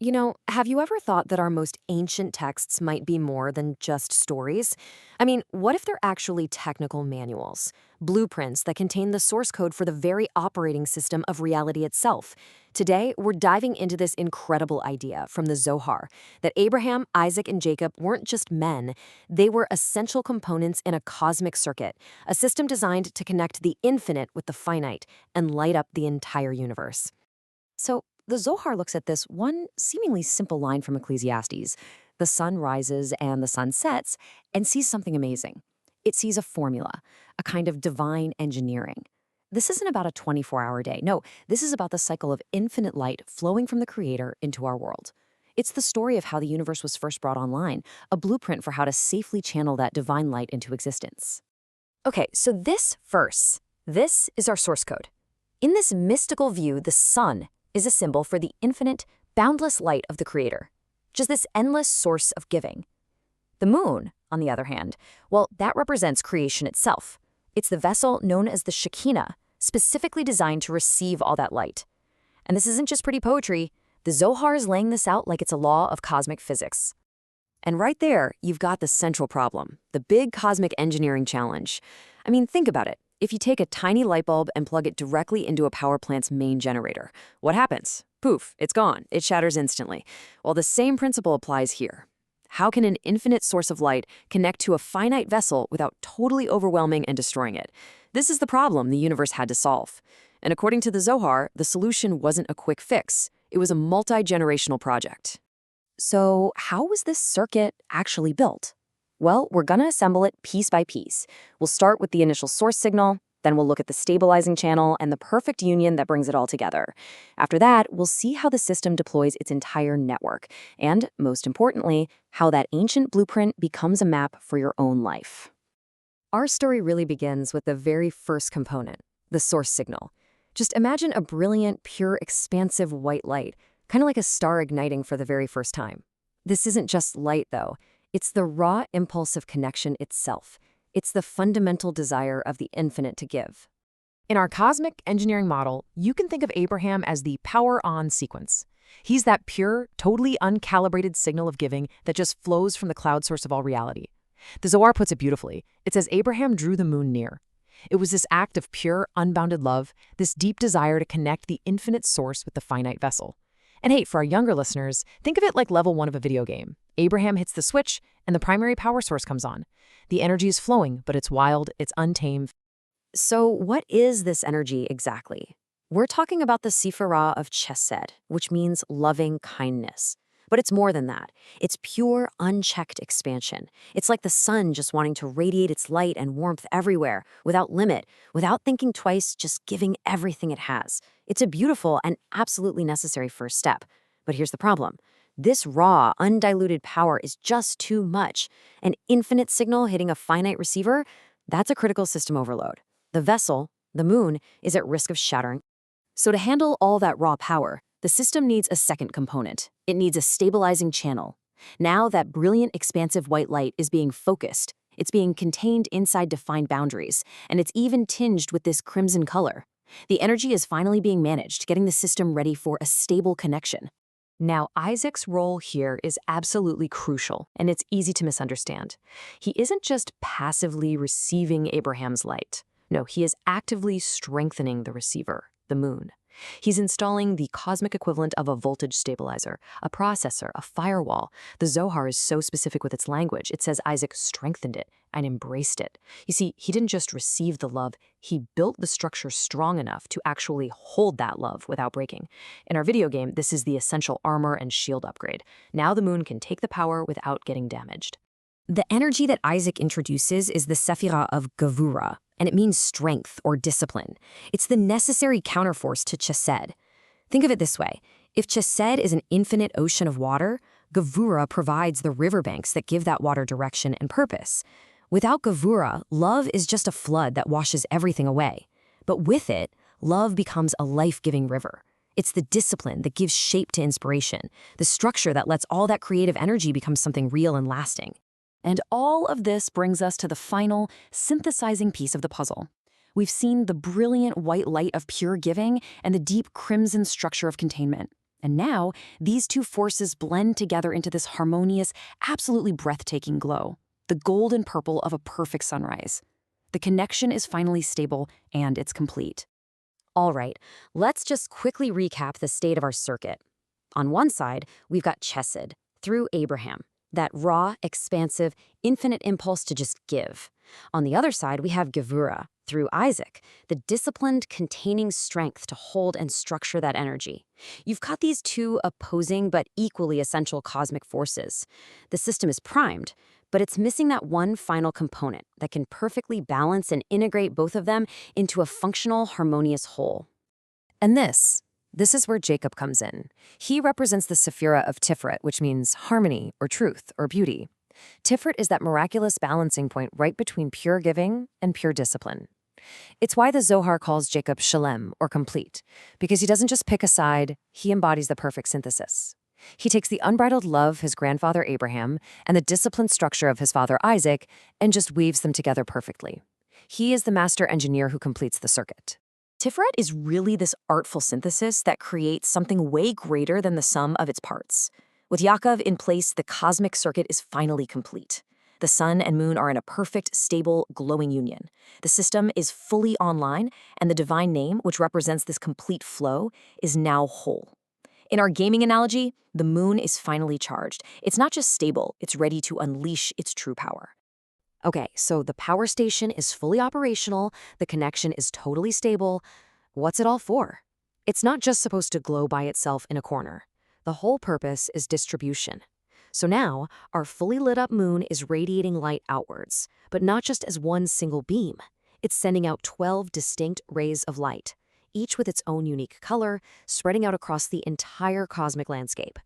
Have you ever thought that our most ancient texts might be more than just stories? I mean, what if they're actually technical manuals, blueprints that contain the source code for the very operating system of reality itself? Today, we're diving into this incredible idea from the Zohar that Abraham, Isaac, and Jacob weren't just men, they were essential components in a cosmic circuit, a system designed to connect the infinite with the finite and light up the entire universe. So, the Zohar looks at this one seemingly simple line from Ecclesiastes. The sun rises and the sun sets, and sees something amazing. It sees a formula, a kind of divine engineering. This isn't about a 24-hour day. No, this is about the cycle of infinite light flowing from the Creator into our world. It's the story of how the universe was first brought online, a blueprint for how to safely channel that divine light into existence. Okay, so this is our source code. In this mystical view, the sun is a symbol for the infinite, boundless light of the Creator, just this endless source of giving. The moon, on the other hand, well, that represents creation itself. It's the vessel known as the Shekinah, specifically designed to receive all that light. And this isn't just pretty poetry. The Zohar is laying this out like it's a law of cosmic physics. And right there, you've got the central problem, the big cosmic engineering challenge. I mean, think about it. If you take a tiny light bulb and plug it directly into a power plant's main generator, what happens? Poof, it's gone. It shatters instantly. Well, the same principle applies here. How can an infinite source of light connect to a finite vessel without totally overwhelming and destroying it? This is the problem the universe had to solve. And according to the Zohar, the solution wasn't a quick fix. It was a multi-generational project. So how was this circuit actually built? Well, we're going to assemble it piece by piece. We'll start with the initial source signal, then we'll look at the stabilizing channel and the perfect union that brings it all together. After that, we'll see how the system deploys its entire network, and, most importantly, how that ancient blueprint becomes a map for your own life. Our story really begins with the very first component, the source signal. Just imagine a brilliant, pure, expansive white light, kind of like a star igniting for the very first time. This isn't just light, though. It's the raw impulse of connection itself. It's the fundamental desire of the infinite to give. In our cosmic engineering model, you can think of Abraham as the power-on sequence. He's that pure, totally uncalibrated signal of giving that just flows from the cloud source of all reality. The Zohar puts it beautifully. It says Abraham drew the moon near. It was this act of pure, unbounded love, this deep desire to connect the infinite source with the finite vessel. And hey, for our younger listeners, think of it like level 1 of a video game. Abraham hits the switch, and the primary power source comes on. The energy is flowing, but it's wild, it's untamed. So what is this energy exactly? We're talking about the Sephirah of Chesed, which means loving kindness. But it's more than that. It's pure, unchecked expansion. It's like the sun just wanting to radiate its light and warmth everywhere, without limit, without thinking twice, just giving everything it has. It's a beautiful and absolutely necessary first step. But here's the problem. This raw, undiluted power is just too much. An infinite signal hitting a finite receiver, that's a critical system overload. The vessel, the moon, is at risk of shattering. So to handle all that raw power, the system needs a second component. It needs a stabilizing channel. Now that brilliant, expansive white light is being focused, it's being contained inside defined boundaries, and it's even tinged with this crimson color. The energy is finally being managed, getting the system ready for a stable connection. Now, Isaac's role here is absolutely crucial, and it's easy to misunderstand. He isn't just passively receiving Abraham's light. No, he is actively strengthening the receiver, the moon. He's installing the cosmic equivalent of a voltage stabilizer, a processor, a firewall. The Zohar is so specific with its language. It says Isaac strengthened it and embraced it. You see, he didn't just receive the love, he built the structure strong enough to actually hold that love without breaking. In our video game, this is the essential armor and shield upgrade. Now the moon can take the power without getting damaged. The energy that Isaac introduces is the Sephirah of Gevurah, and it means strength or discipline. It's the necessary counterforce to Chesed. Think of it this way. If Chesed is an infinite ocean of water, Gevurah provides the riverbanks that give that water direction and purpose. Without Gevurah, love is just a flood that washes everything away. But with it, love becomes a life-giving river. It's the discipline that gives shape to inspiration, the structure that lets all that creative energy become something real and lasting. And all of this brings us to the final, synthesizing piece of the puzzle. We've seen the brilliant white light of pure giving and the deep crimson structure of containment. And now, these two forces blend together into this harmonious, absolutely breathtaking glow, the golden purple of a perfect sunrise. The connection is finally stable, and it's complete. All right, let's just quickly recap the state of our circuit. On one side, we've got Chesed, through Abraham, that raw, expansive, infinite impulse to just give. On the other side, we have Gevurah, through Isaac, the disciplined, containing strength to hold and structure that energy. You've got these two opposing but equally essential cosmic forces. The system is primed, but it's missing that one final component that can perfectly balance and integrate both of them into a functional, harmonious whole. And this is where Jacob comes in. He represents the Sephirah of Tiferet, which means harmony or truth or beauty. Tiferet is that miraculous balancing point right between pure giving and pure discipline. It's why the Zohar calls Jacob Shalem, or complete, because he doesn't just pick a side, he embodies the perfect synthesis. He takes the unbridled love of his grandfather Abraham and the disciplined structure of his father Isaac and just weaves them together perfectly. He is the master engineer who completes the circuit. Tiferet is really this artful synthesis that creates something way greater than the sum of its parts. With Yaakov in place, the cosmic circuit is finally complete. The sun and moon are in a perfect, stable, glowing union. The system is fully online, and the divine name, which represents this complete flow, is now whole. In our gaming analogy, the moon is finally charged. It's not just stable, it's ready to unleash its true power. Okay, so the power station is fully operational, the connection is totally stable. What's it all for? It's not just supposed to glow by itself in a corner. The whole purpose is distribution. So now, our fully lit up moon is radiating light outwards, but not just as one single beam. It's sending out 12 distinct rays of light, each with its own unique color, spreading out across the entire cosmic landscape.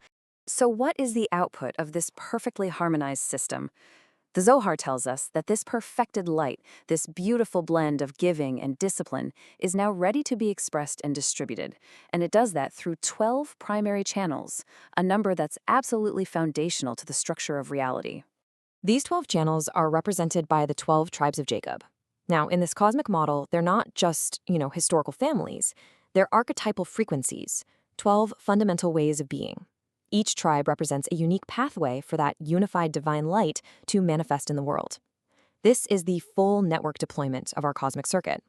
So what is the output of this perfectly harmonized system? The Zohar tells us that this perfected light, this beautiful blend of giving and discipline, is now ready to be expressed and distributed, and it does that through 12 primary channels, a number that's absolutely foundational to the structure of reality. These 12 channels are represented by the 12 tribes of Jacob. Now, in this cosmic model, they're not just, historical families. They're archetypal frequencies, 12 fundamental ways of being. Each tribe represents a unique pathway for that unified divine light to manifest in the world. This is the full network deployment of our cosmic circuit.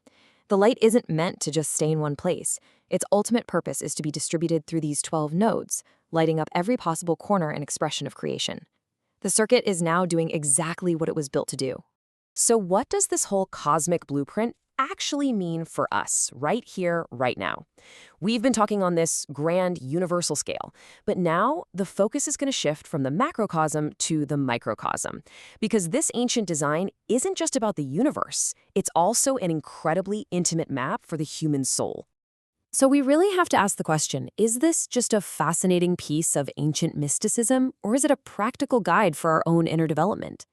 The light isn't meant to just stay in one place. Its ultimate purpose is to be distributed through these 12 nodes, lighting up every possible corner and expression of creation. The circuit is now doing exactly what it was built to do. So what does this whole cosmic blueprint actually mean for us, right here, right now? We've been talking on this grand universal scale, but now the focus is going to shift from the macrocosm to the microcosm, because this ancient design isn't just about the universe, it's also an incredibly intimate map for the human soul. So we really have to ask the question, is this just a fascinating piece of ancient mysticism, or is it a practical guide for our own inner development?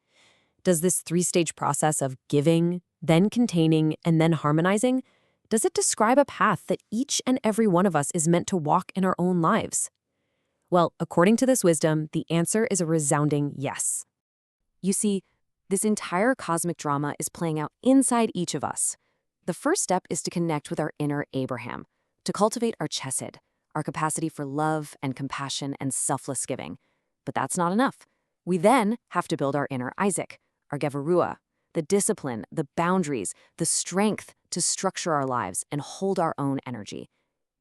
Does this three-stage process of giving, then containing, and then harmonizing, does it describe a path that each and every one of us is meant to walk in our own lives? Well, according to this wisdom, the answer is a resounding yes. You see, this entire cosmic drama is playing out inside each of us. The first step is to connect with our inner Abraham, to cultivate our chesed, our capacity for love and compassion and selfless giving. But that's not enough. We then have to build our inner Isaac, our Gevurah, the discipline, the boundaries, the strength to structure our lives and hold our own energy.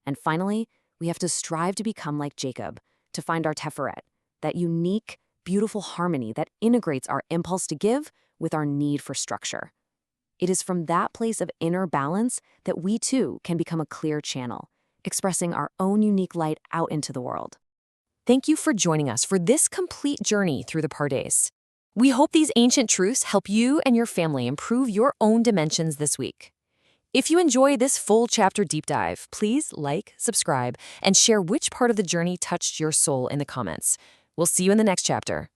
And finally, we have to strive to become like Jacob, to find our Teferet, that unique, beautiful harmony that integrates our impulse to give with our need for structure. It is from that place of inner balance that we too can become a clear channel, expressing our own unique light out into the world. Thank you for joining us for this complete journey through the Pardes. We hope these ancient truths help you and your family improve your own dimensions this week. If you enjoy this full chapter deep dive, please like, subscribe, and share which part of the journey touched your soul in the comments. We'll see you in the next chapter.